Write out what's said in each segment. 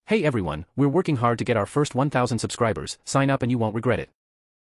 Hey everyone, we're working hard to get our first 1,000 subscribers, sign up and you won't regret it.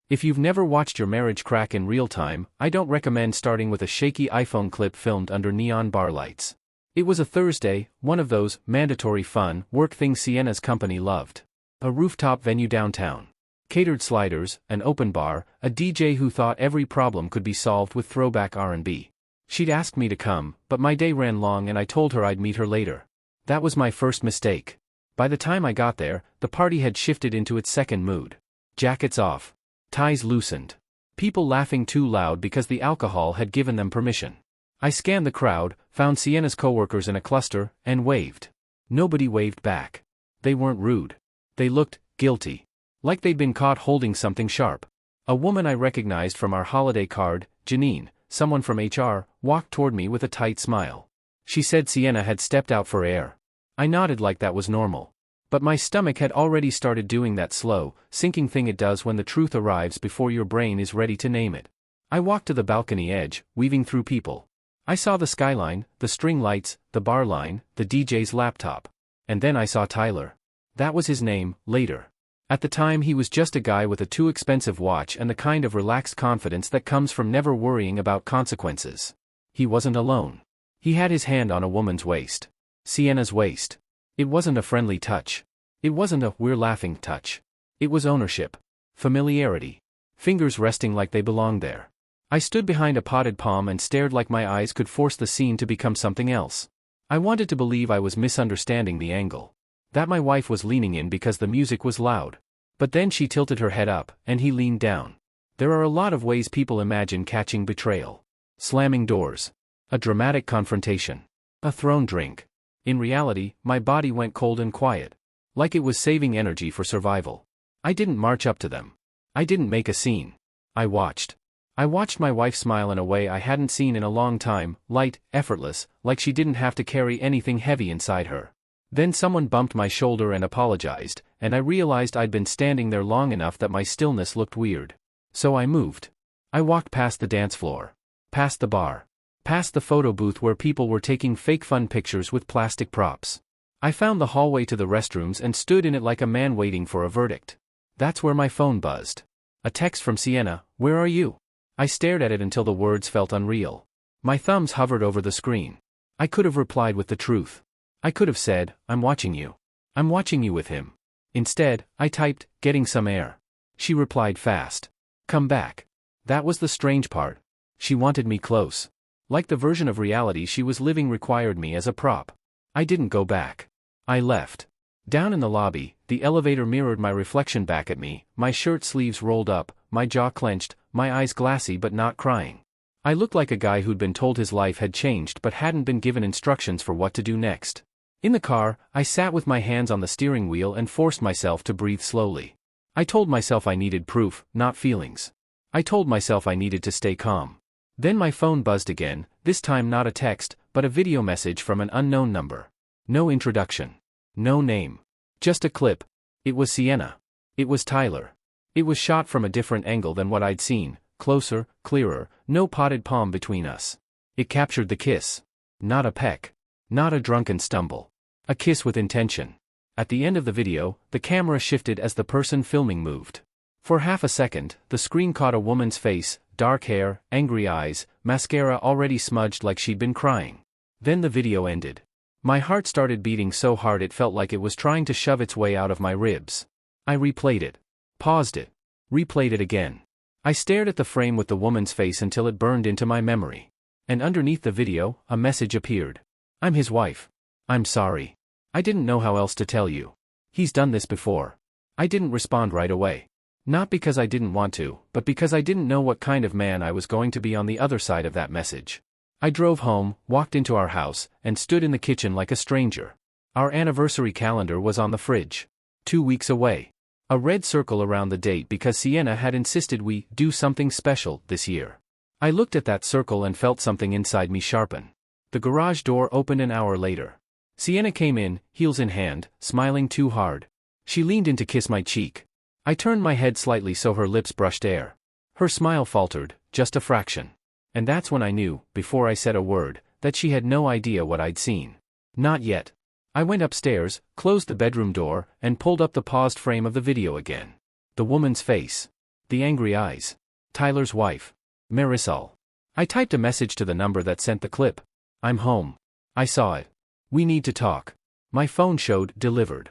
If you've never watched your marriage crack in real time, I don't recommend starting with a shaky iPhone clip filmed under neon bar lights. It was a Thursday, one of those mandatory fun work things Sienna's company loved. A rooftop venue downtown. Catered sliders, an open bar, a DJ who thought every problem could be solved with throwback R&B. She'd asked me to come, but my day ran long and I told her I'd meet her later. That was my first mistake. By the time I got there, the party had shifted into its second mood. Jackets off. Ties loosened. People laughing too loud because the alcohol had given them permission. I scanned the crowd, found Sienna's coworkers in a cluster, and waved. Nobody waved back. They weren't rude. They looked guilty. Like they'd been caught holding something sharp. A woman I recognized from our holiday card, Janine, someone from HR, walked toward me with a tight smile. She said Sienna had stepped out for air. I nodded like that was normal. But my stomach had already started doing that slow, sinking thing it does when the truth arrives before your brain is ready to name it. I walked to the balcony edge, weaving through people. I saw the skyline, the string lights, the bar line, the DJ's laptop. And then I saw Tyler. That was his name, later. At the time he was just a guy with a too expensive watch and the kind of relaxed confidence that comes from never worrying about consequences. He wasn't alone. He had his hand on a woman's waist. Sienna's waist. It wasn't a friendly touch. It wasn't a "we're laughing" touch. It was ownership. Familiarity. Fingers resting like they belonged there. I stood behind a potted palm and stared like my eyes could force the scene to become something else. I wanted to believe I was misunderstanding the angle. That my wife was leaning in because the music was loud. But then she tilted her head up, and he leaned down. There are a lot of ways people imagine catching betrayal. Slamming doors. A dramatic confrontation. A thrown drink. In reality, my body went cold and quiet. Like it was saving energy for survival. I didn't march up to them. I didn't make a scene. I watched. I watched my wife smile in a way I hadn't seen in a long time, light, effortless, like she didn't have to carry anything heavy inside her. Then someone bumped my shoulder and apologized, and I realized I'd been standing there long enough that my stillness looked weird. So I moved. I walked past the dance floor. Past the bar. Past the photo booth where people were taking fake fun pictures with plastic props. I found the hallway to the restrooms and stood in it like a man waiting for a verdict. That's where my phone buzzed. A text from Sienna, "Where are you?" I stared at it until the words felt unreal. My thumbs hovered over the screen. I could have replied with the truth. I could have said, "I'm watching you. I'm watching you with him." Instead, I typed, "Getting some air." She replied fast. "Come back." That was the strange part. She wanted me close. Like the version of reality she was living required me as a prop. I didn't go back. I left. Down in the lobby, the elevator mirrored my reflection back at me, my shirt sleeves rolled up, my jaw clenched, my eyes glassy but not crying. I looked like a guy who'd been told his life had changed but hadn't been given instructions for what to do next. In the car, I sat with my hands on the steering wheel and forced myself to breathe slowly. I told myself I needed proof, not feelings. I told myself I needed to stay calm. Then my phone buzzed again, this time not a text, but a video message from an unknown number. No introduction. No name. Just a clip. It was Sienna. It was Tyler. It was shot from a different angle than what I'd seen, closer, clearer, no potted palm between us. It captured the kiss. Not a peck. Not a drunken stumble. A kiss with intention. At the end of the video, the camera shifted as the person filming moved. For half a second, the screen caught a woman's face, dark hair, angry eyes, mascara already smudged like she'd been crying. Then the video ended. My heart started beating so hard it felt like it was trying to shove its way out of my ribs. I replayed it. Paused it. Replayed it again. I stared at the frame with the woman's face until it burned into my memory. And underneath the video, a message appeared. "I'm his wife. I'm sorry. I didn't know how else to tell you. He's done this before." I didn't respond right away. Not because I didn't want to, but because I didn't know what kind of man I was going to be on the other side of that message. I drove home, walked into our house, and stood in the kitchen like a stranger. Our anniversary calendar was on the fridge. 2 weeks away. A red circle around the date because Sienna had insisted we do something special this year. I looked at that circle and felt something inside me sharpen. The garage door opened an hour later. Sienna came in, heels in hand, smiling too hard. She leaned in to kiss my cheek. I turned my head slightly so her lips brushed air. Her smile faltered, just a fraction. And that's when I knew, before I said a word, that she had no idea what I'd seen. Not yet. I went upstairs, closed the bedroom door, and pulled up the paused frame of the video again. The woman's face. The angry eyes. Tyler's wife. Marisol. I typed a message to the number that sent the clip. I'm home. I saw it. We need to talk. My phone showed delivered.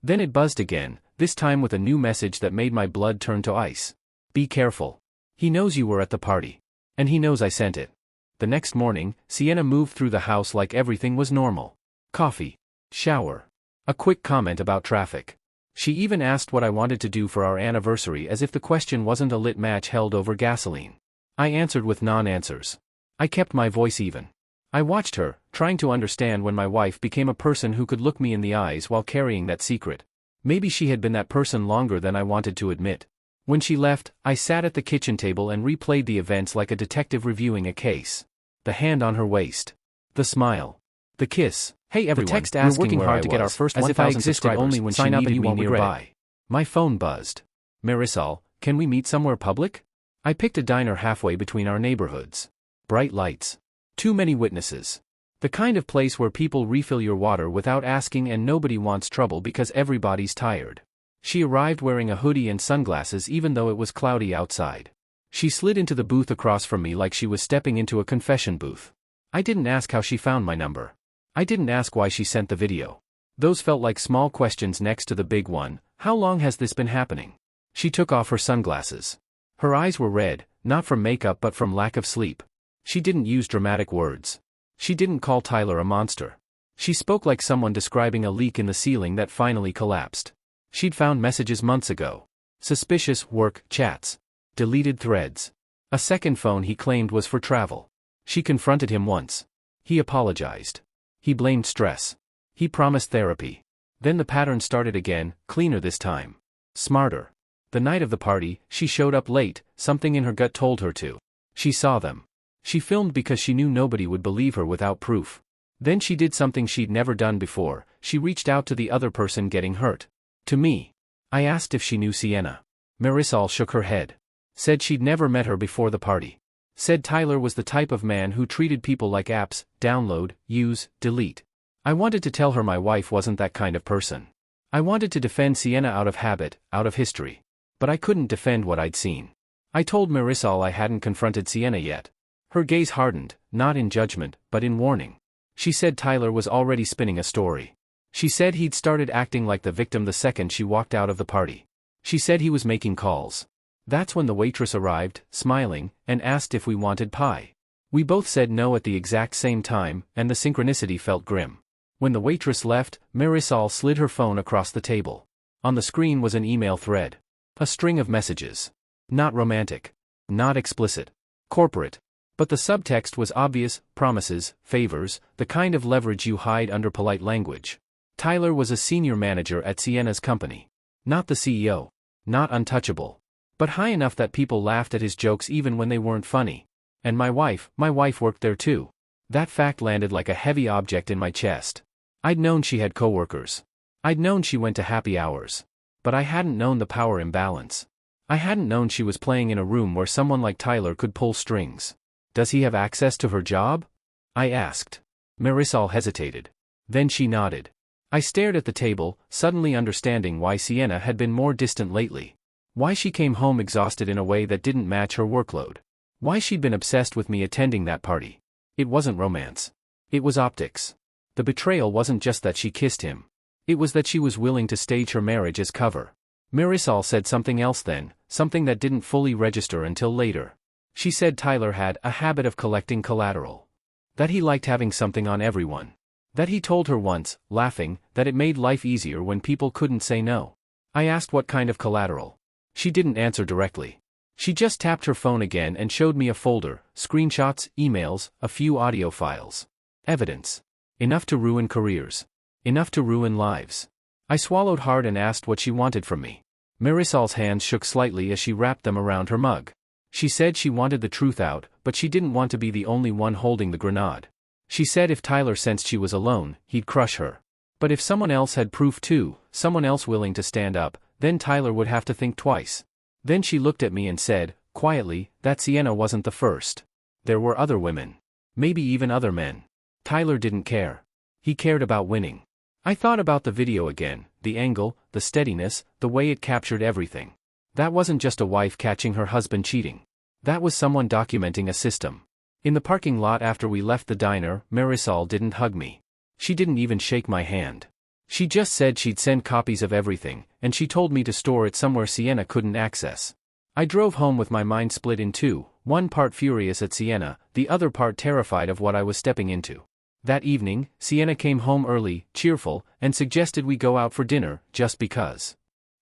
Then it buzzed again, this time with a new message that made my blood turn to ice. Be careful. He knows you were at the party. And he knows I sent it. The next morning, Sienna moved through the house like everything was normal. Coffee. Shower. A quick comment about traffic. She even asked what I wanted to do for our anniversary as if the question wasn't a lit match held over gasoline. I answered with non-answers. I kept my voice even. I watched her, trying to understand when my wife became a person who could look me in the eyes while carrying that secret. Maybe she had been that person longer than I wanted to admit. When she left, I sat at the kitchen table and replayed the events like a detective reviewing a case. The hand on her waist. The smile. The kiss. Hey everyone, the text asking working hard to get our first 1,000 subscribers. Only when sign up and you won't nearby. My phone buzzed. Marisol, can we meet somewhere public? I picked a diner halfway between our neighborhoods. Bright lights. Too many witnesses. The kind of place where people refill your water without asking and nobody wants trouble because everybody's tired. She arrived wearing a hoodie and sunglasses even though it was cloudy outside. She slid into the booth across from me like she was stepping into a confession booth. I didn't ask how she found my number. I didn't ask why she sent the video. Those felt like small questions next to the big one, how long has this been happening? She took off her sunglasses. Her eyes were red, not from makeup but from lack of sleep. She didn't use dramatic words. She didn't call Tyler a monster. She spoke like someone describing a leak in the ceiling that finally collapsed. She'd found messages months ago. Suspicious work chats. Deleted threads. A second phone he claimed was for travel. She confronted him once. He apologized. He blamed stress. He promised therapy. Then the pattern started again, cleaner this time. Smarter. The night of the party, she showed up late, something in her gut told her to. She saw them. She filmed because she knew nobody would believe her without proof. Then she did something she'd never done before, she reached out to the other person getting hurt. To me. I asked if she knew Sienna. Marisol shook her head. Said she'd never met her before the party. Said Tyler was the type of man who treated people like apps, download, use, delete. I wanted to tell her my wife wasn't that kind of person. I wanted to defend Sienna out of habit, out of history. But I couldn't defend what I'd seen. I told Marisol I hadn't confronted Sienna yet. Her gaze hardened, not in judgment, but in warning. She said Tyler was already spinning a story. She said he'd started acting like the victim the second she walked out of the party. She said he was making calls. That's when the waitress arrived, smiling, and asked if we wanted pie. We both said no at the exact same time, and the synchronicity felt grim. When the waitress left, Marisol slid her phone across the table. On the screen was an email thread. A string of messages. Not romantic. Not explicit. Corporate. But the subtext was obvious: promises, favors, the kind of leverage you hide under polite language. Tyler was a senior manager at Sienna's company. Not the CEO. Not untouchable. But high enough that people laughed at his jokes even when they weren't funny. And my wife worked there too. That fact landed like a heavy object in my chest. I'd known she had coworkers. I'd known she went to happy hours. But I hadn't known the power imbalance. I hadn't known she was playing in a room where someone like Tyler could pull strings. Does he have access to her job? I asked. Marisol hesitated. Then she nodded. I stared at the table, suddenly understanding why Sienna had been more distant lately. Why she came home exhausted in a way that didn't match her workload. Why she'd been obsessed with me attending that party. It wasn't romance. It was optics. The betrayal wasn't just that she kissed him. It was that she was willing to stage her marriage as cover. Marisol said something else then, something that didn't fully register until later. She said Tyler had a habit of collecting collateral. That he liked having something on everyone. That he told her once, laughing, that it made life easier when people couldn't say no. I asked what kind of collateral. She didn't answer directly. She just tapped her phone again and showed me a folder, screenshots, emails, a few audio files. Evidence. Enough to ruin careers. Enough to ruin lives. I swallowed hard and asked what she wanted from me. Marisol's hands shook slightly as she wrapped them around her mug. She said she wanted the truth out, but she didn't want to be the only one holding the grenade. She said if Tyler sensed she was alone, he'd crush her. But if someone else had proof too, someone else willing to stand up, then Tyler would have to think twice. Then she looked at me and said, quietly, that Sienna wasn't the first. There were other women. Maybe even other men. Tyler didn't care. He cared about winning. I thought about the video again, the angle, the steadiness, the way it captured everything. That wasn't just a wife catching her husband cheating. That was someone documenting a system. In the parking lot after we left the diner, Marisol didn't hug me. She didn't even shake my hand. She just said she'd send copies of everything, and she told me to store it somewhere Sienna couldn't access. I drove home with my mind split in two, one part furious at Sienna, the other part terrified of what I was stepping into. That evening, Sienna came home early, cheerful, and suggested we go out for dinner, just because.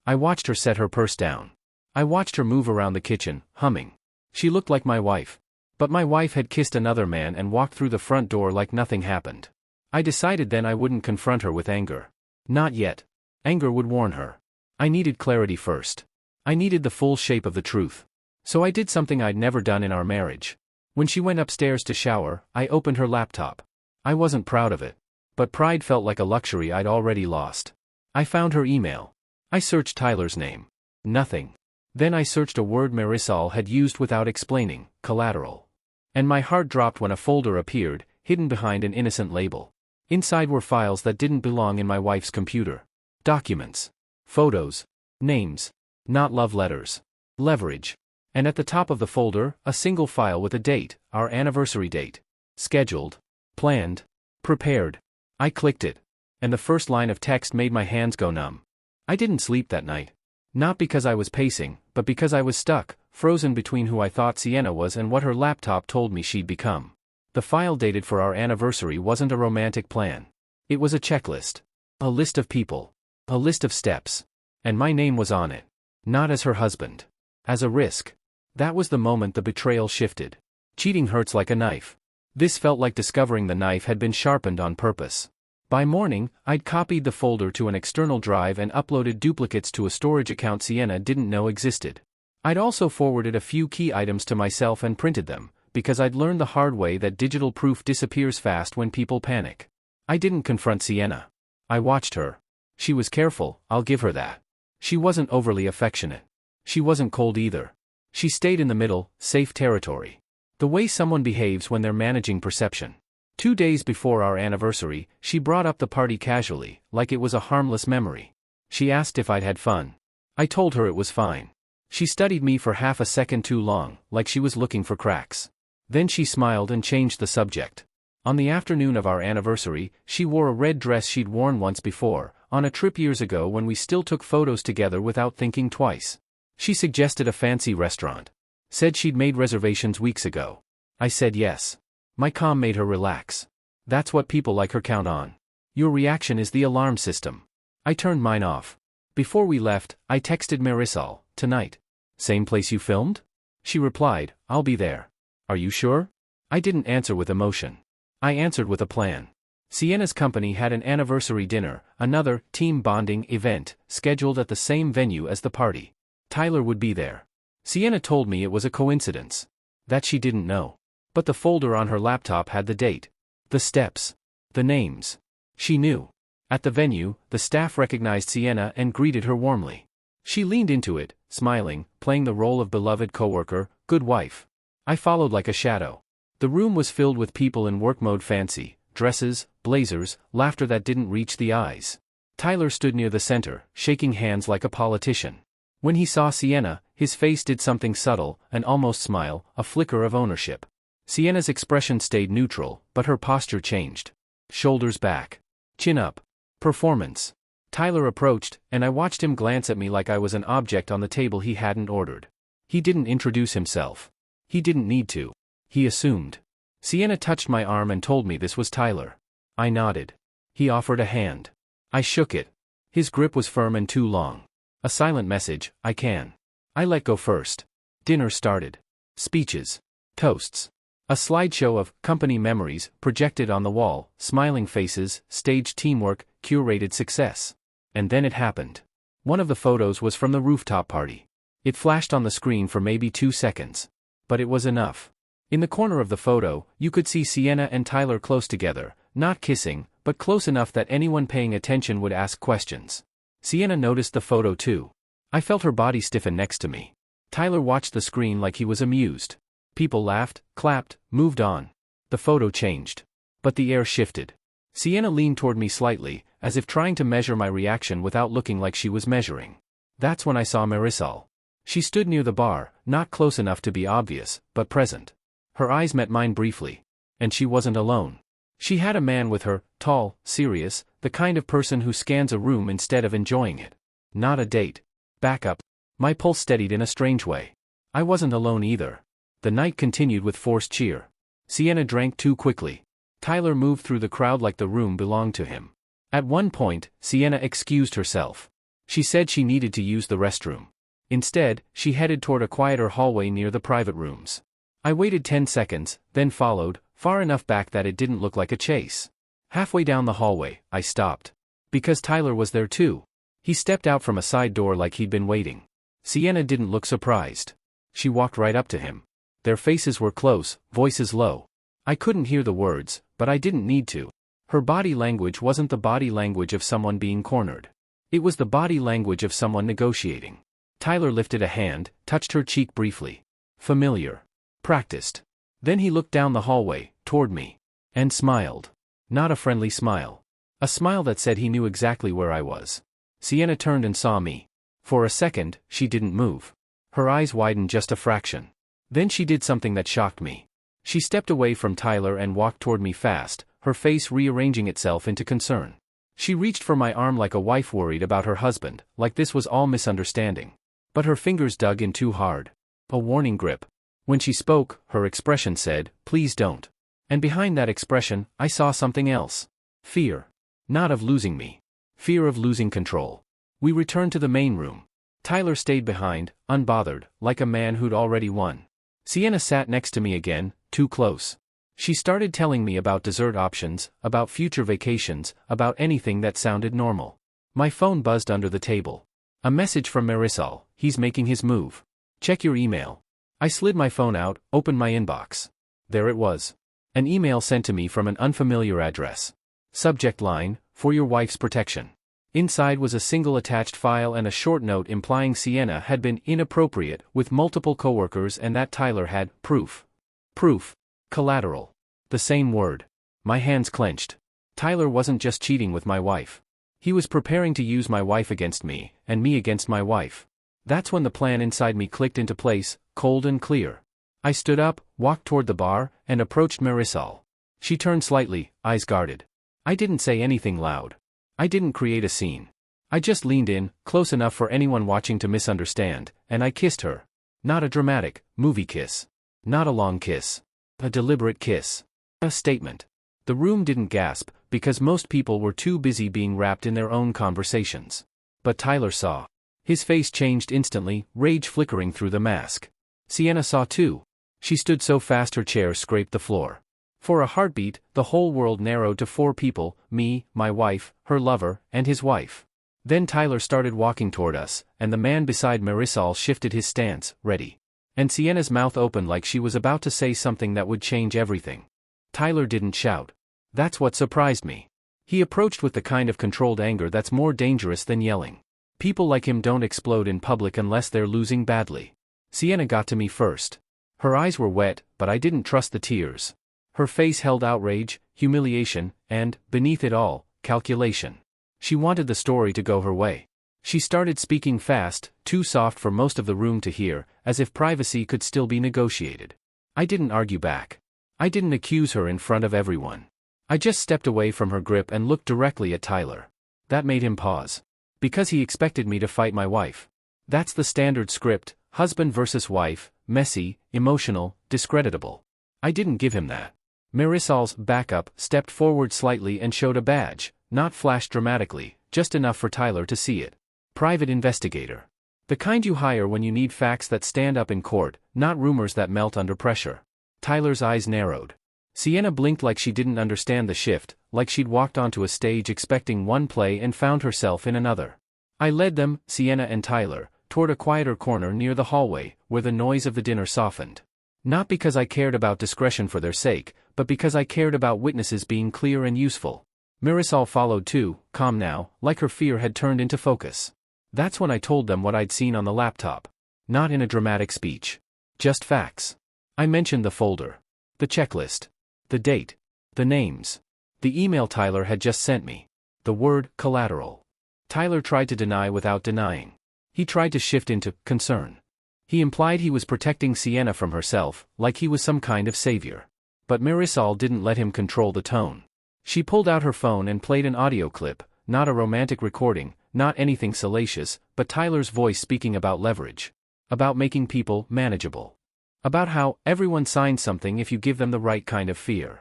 I watched her set her purse down. I watched her move around the kitchen, humming. She looked like my wife. But my wife had kissed another man and walked through the front door like nothing happened. I decided then I wouldn't confront her with anger. Not yet. Anger would warn her. I needed clarity first. I needed the full shape of the truth. So I did something I'd never done in our marriage. When she went upstairs to shower, I opened her laptop. I wasn't proud of it. But pride felt like a luxury I'd already lost. I found her email. I searched Tyler's name. Nothing. Then I searched a word Marisol had used without explaining, collateral. And my heart dropped when a folder appeared, hidden behind an innocent label. Inside were files that didn't belong in my wife's computer. Documents. Photos. Names. Not love letters. Leverage. And at the top of the folder, a single file with a date, our anniversary date. Scheduled. Planned. Prepared. I clicked it. And the first line of text made my hands go numb. I didn't sleep that night. Not because I was pacing, but because I was stuck, frozen between who I thought Sienna was and what her laptop told me she'd become. The file dated for our anniversary wasn't a romantic plan. It was a checklist. A list of people. A list of steps. And my name was on it. Not as her husband. As a risk. That was the moment the betrayal shifted. Cheating hurts like a knife. This felt like discovering the knife had been sharpened on purpose. By morning, I'd copied the folder to an external drive and uploaded duplicates to a storage account Sienna didn't know existed. I'd also forwarded a few key items to myself and printed them, because I'd learned the hard way that digital proof disappears fast when people panic. I didn't confront Sienna. I watched her. She was careful, I'll give her that. She wasn't overly affectionate. She wasn't cold either. She stayed in the middle, safe territory. The way someone behaves when they're managing perception. 2 days before our anniversary, she brought up the party casually, like it was a harmless memory. She asked if I'd had fun. I told her it was fine. She studied me for half a second too long, like she was looking for cracks. Then she smiled and changed the subject. On the afternoon of our anniversary, she wore a red dress she'd worn once before, on a trip years ago when we still took photos together without thinking twice. She suggested a fancy restaurant. Said she'd made reservations weeks ago. I said yes. My calm made her relax. That's what people like her count on. Your reaction is the alarm system. I turned mine off. Before we left, I texted Marisol, tonight. Same place you filmed? She replied, I'll be there. Are you sure? I didn't answer with emotion. I answered with a plan. Sienna's company had an anniversary dinner, another team bonding event, scheduled at the same venue as the party. Tyler would be there. Sienna told me it was a coincidence. That she didn't know. But the folder on her laptop had the date. The steps. The names. She knew. At the venue, the staff recognized Sienna and greeted her warmly. She leaned into it, smiling, playing the role of beloved coworker, good wife. I followed like a shadow. The room was filled with people in work mode, fancy dresses, blazers, laughter that didn't reach the eyes. Tyler stood near the center, shaking hands like a politician. When he saw Sienna, his face did something subtle, an almost smile, a flicker of ownership. Sienna's expression stayed neutral, but her posture changed. Shoulders back. Chin up. Performance. Tyler approached, and I watched him glance at me like I was an object on the table he hadn't ordered. He didn't introduce himself. He didn't need to. He assumed. Sienna touched my arm and told me this was Tyler. I nodded. He offered a hand. I shook it. His grip was firm and too long. A silent message, I can. I let go first. Dinner started. Speeches. Toasts. A slideshow of company memories projected on the wall, smiling faces, staged teamwork, curated success. And then it happened. One of the photos was from the rooftop party. It flashed on the screen for maybe 2 seconds. But it was enough. In the corner of the photo, you could see Sienna and Tyler close together, not kissing, but close enough that anyone paying attention would ask questions. Sienna noticed the photo too. I felt her body stiffen next to me. Tyler watched the screen like he was amused. People laughed, clapped, moved on. The photo changed. But the air shifted. Sienna leaned toward me slightly, as if trying to measure my reaction without looking like she was measuring. That's when I saw Marisol. She stood near the bar, not close enough to be obvious, but present. Her eyes met mine briefly. And she wasn't alone. She had a man with her, tall, serious, the kind of person who scans a room instead of enjoying it. Not a date. Back up. My pulse steadied in a strange way. I wasn't alone either. The night continued with forced cheer. Sienna drank too quickly. Tyler moved through the crowd like the room belonged to him. At one point, Sienna excused herself. She said she needed to use the restroom. Instead, she headed toward a quieter hallway near the private rooms. I waited 10 seconds, then followed, far enough back that it didn't look like a chase. Halfway down the hallway, I stopped. Because Tyler was there too. He stepped out from a side door like he'd been waiting. Sienna didn't look surprised. She walked right up to him. Their faces were close, voices low. I couldn't hear the words, but I didn't need to. Her body language wasn't the body language of someone being cornered. It was the body language of someone negotiating. Tyler lifted a hand, touched her cheek briefly. Familiar. Practiced. Then he looked down the hallway, toward me. And smiled. Not a friendly smile. A smile that said he knew exactly where I was. Sienna turned and saw me. For a second, she didn't move. Her eyes widened just a fraction. Then she did something that shocked me. She stepped away from Tyler and walked toward me fast, her face rearranging itself into concern. She reached for my arm like a wife worried about her husband, like this was all misunderstanding. But her fingers dug in too hard. A warning grip. When she spoke, her expression said, "Please don't." And behind that expression, I saw something else. Fear. Not of losing me. Fear of losing control. We returned to the main room. Tyler stayed behind, unbothered, like a man who'd already won. Sienna sat next to me again, too close. She started telling me about dessert options, about future vacations, about anything that sounded normal. My phone buzzed under the table. A message from Marisol, "He's making his move. Check your email." I slid my phone out, opened my inbox. There it was. An email sent to me from an unfamiliar address. Subject line, "For your wife's protection." Inside was a single attached file and a short note implying Sienna had been inappropriate with multiple coworkers and that Tyler had proof. Proof. Collateral. The same word. My hands clenched. Tyler wasn't just cheating with my wife. He was preparing to use my wife against me, and me against my wife. That's when the plan inside me clicked into place, cold and clear. I stood up, walked toward the bar, and approached Marisol. She turned slightly, eyes guarded. I didn't say anything loud. I didn't create a scene. I just leaned in, close enough for anyone watching to misunderstand, and I kissed her. Not a dramatic, movie kiss. Not a long kiss. A deliberate kiss. A statement. The room didn't gasp, because most people were too busy being wrapped in their own conversations. But Tyler saw. His face changed instantly, rage flickering through the mask. Sienna saw too. She stood so fast her chair scraped the floor. For a heartbeat, the whole world narrowed to 4 people, me, my wife, her lover, and his wife. Then Tyler started walking toward us, and the man beside Marisol shifted his stance, ready. And Sienna's mouth opened like she was about to say something that would change everything. Tyler didn't shout. That's what surprised me. He approached with the kind of controlled anger that's more dangerous than yelling. People like him don't explode in public unless they're losing badly. Sienna got to me first. Her eyes were wet, but I didn't trust the tears. Her face held outrage, humiliation, and, beneath it all, calculation. She wanted the story to go her way. She started speaking fast, too soft for most of the room to hear, as if privacy could still be negotiated. I didn't argue back. I didn't accuse her in front of everyone. I just stepped away from her grip and looked directly at Tyler. That made him pause. Because he expected me to fight my wife. That's the standard script, husband versus wife, messy, emotional, discreditable. I didn't give him that. Marisol's backup stepped forward slightly and showed a badge, not flashed dramatically, just enough for Tyler to see it. Private investigator. The kind you hire when you need facts that stand up in court, not rumors that melt under pressure. Tyler's eyes narrowed. Sienna blinked like she didn't understand the shift, like she'd walked onto a stage expecting one play and found herself in another. I led them, Sienna and Tyler, toward a quieter corner near the hallway, where the noise of the dinner softened. Not because I cared about discretion for their sake, but because I cared about witnesses being clear and useful. Marisol followed too, calm now, like her fear had turned into focus. That's when I told them what I'd seen on the laptop. Not in a dramatic speech. Just facts. I mentioned the folder. The checklist. The date. The names. The email Tyler had just sent me. the word collateral. Tyler tried to deny without denying. He tried to shift into concern. He implied he was protecting Sienna from herself, like he was some kind of savior. But Marisol didn't let him control the tone. She pulled out her phone and played an audio clip, not a romantic recording, not anything salacious, but Tyler's voice speaking about leverage. About making people manageable. About how everyone signs something if you give them the right kind of fear.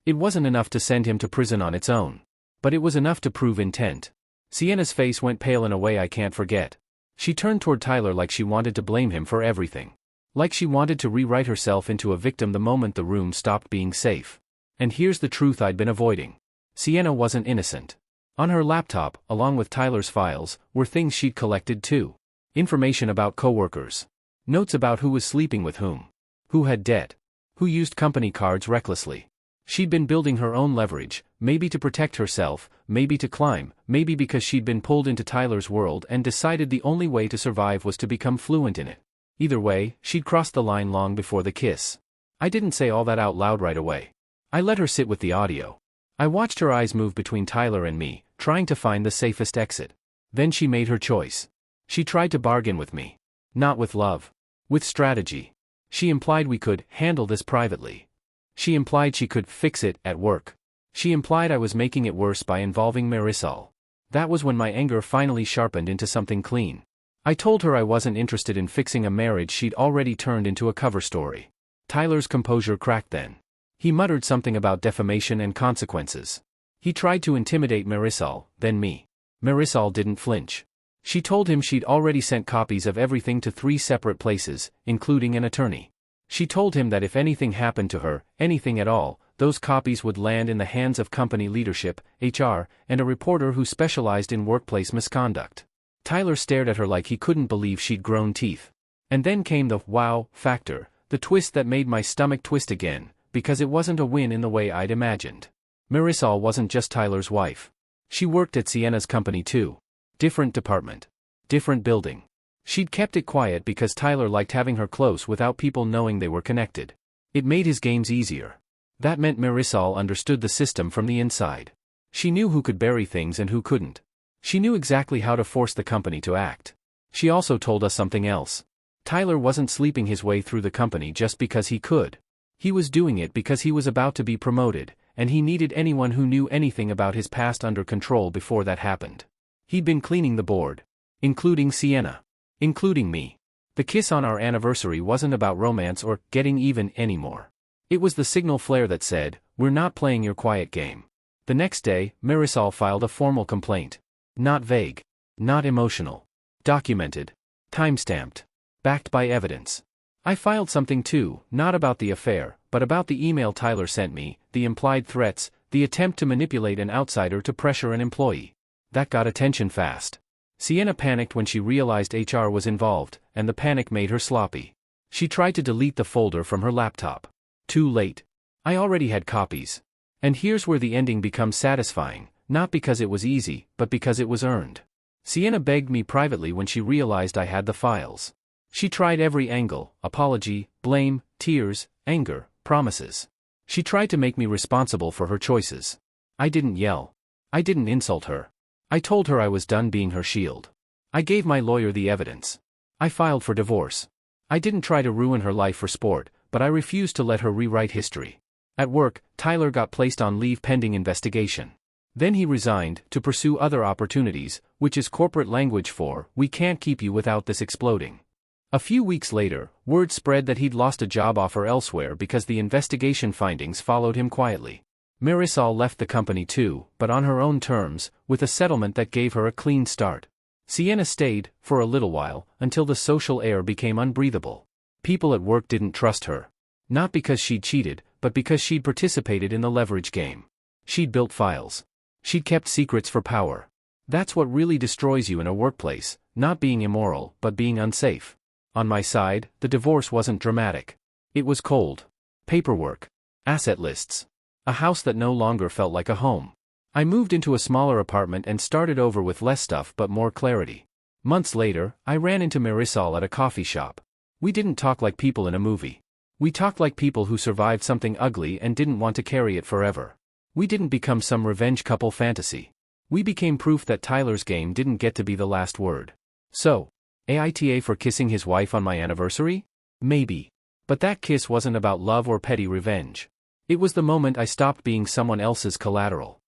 It wasn't enough to send him to prison on its own. But it was enough to prove intent. Sienna's face went pale in a way I can't forget. She turned toward Tyler like she wanted to blame him for everything. Like she wanted to rewrite herself into a victim the moment the room stopped being safe. And here's the truth I'd been avoiding. Sienna wasn't innocent. On her laptop, along with Tyler's files, were things she'd collected too. Information about coworkers. Notes about who was sleeping with whom. Who had debt. Who used company cards recklessly. She'd been building her own leverage, maybe to protect herself, maybe to climb, maybe because she'd been pulled into Tyler's world and decided the only way to survive was to become fluent in it. Either way, she'd crossed the line long before the kiss. I didn't say all that out loud right away. I let her sit with the audio. I watched her eyes move between Tyler and me, trying to find the safest exit. Then she made her choice. She tried to bargain with me. Not with love. With strategy. She implied we could handle this privately. She implied she could fix it at work. She implied I was making it worse by involving Marisol. That was when my anger finally sharpened into something clean. I told her I wasn't interested in fixing a marriage she'd already turned into a cover story. Tyler's composure cracked then. He muttered something about defamation and consequences. He tried to intimidate Marisol, then me. Marisol didn't flinch. She told him she'd already sent copies of everything to 3 separate places, including an attorney. She told him that if anything happened to her, anything at all, those copies would land in the hands of company leadership, HR, and a reporter who specialized in workplace misconduct. Tyler stared at her like he couldn't believe she'd grown teeth. And then came the wow factor, the twist that made my stomach twist again, because it wasn't a win in the way I'd imagined. Marisol wasn't just Tyler's wife. She worked at Sienna's company too. Different department. Different building. She'd kept it quiet because Tyler liked having her close without people knowing they were connected. It made his games easier. That meant Marisol understood the system from the inside. She knew who could bury things and who couldn't. She knew exactly how to force the company to act. She also told us something else. Tyler wasn't sleeping his way through the company just because he could. He was doing it because he was about to be promoted, and he needed anyone who knew anything about his past under control before that happened. He'd been cleaning the board. Including Sienna. Including me. The kiss on our anniversary wasn't about romance or getting even anymore. It was the signal flare that said, "We're not playing your quiet game." The next day, Marisol filed a formal complaint. Not vague. Not emotional. Documented. Timestamped. Backed by evidence. I filed something too, not about the affair, but about the email Tyler sent me, the implied threats, the attempt to manipulate an outsider to pressure an employee. That got attention fast. Sienna panicked when she realized HR was involved, and the panic made her sloppy. She tried to delete the folder from her laptop. Too late. I already had copies. And here's where the ending becomes satisfying, not because it was easy, but because it was earned. Sienna begged me privately when she realized I had the files. She tried every angle: apology, blame, tears, anger, promises. She tried to make me responsible for her choices. I didn't yell. I didn't insult her. I told her I was done being her shield. I gave my lawyer the evidence. I filed for divorce. I didn't try to ruin her life for sport, but I refused to let her rewrite history. At work, Tyler got placed on leave pending investigation. Then he resigned to pursue other opportunities, which is corporate language for, "We can't keep you without this exploding." A few weeks later, word spread that he'd lost a job offer elsewhere because the investigation findings followed him quietly. Marisol left the company too, but on her own terms, with a settlement that gave her a clean start. Sienna stayed, for a little while, until the social air became unbreathable. People at work didn't trust her. Not because she'd cheated, but because she'd participated in the leverage game. She'd built files. She'd kept secrets for power. That's what really destroys you in a workplace, not being immoral, but being unsafe. On my side, the divorce wasn't dramatic. It was cold. Paperwork. Asset lists. A house that no longer felt like a home. I moved into a smaller apartment and started over with less stuff but more clarity. Months later, I ran into Marisol at a coffee shop. We didn't talk like people in a movie. We talked like people who survived something ugly and didn't want to carry it forever. We didn't become some revenge couple fantasy. We became proof that Tyler's game didn't get to be the last word. So, AITA for kissing his wife on my anniversary? Maybe. But that kiss wasn't about love or petty revenge. It was the moment I stopped being someone else's collateral.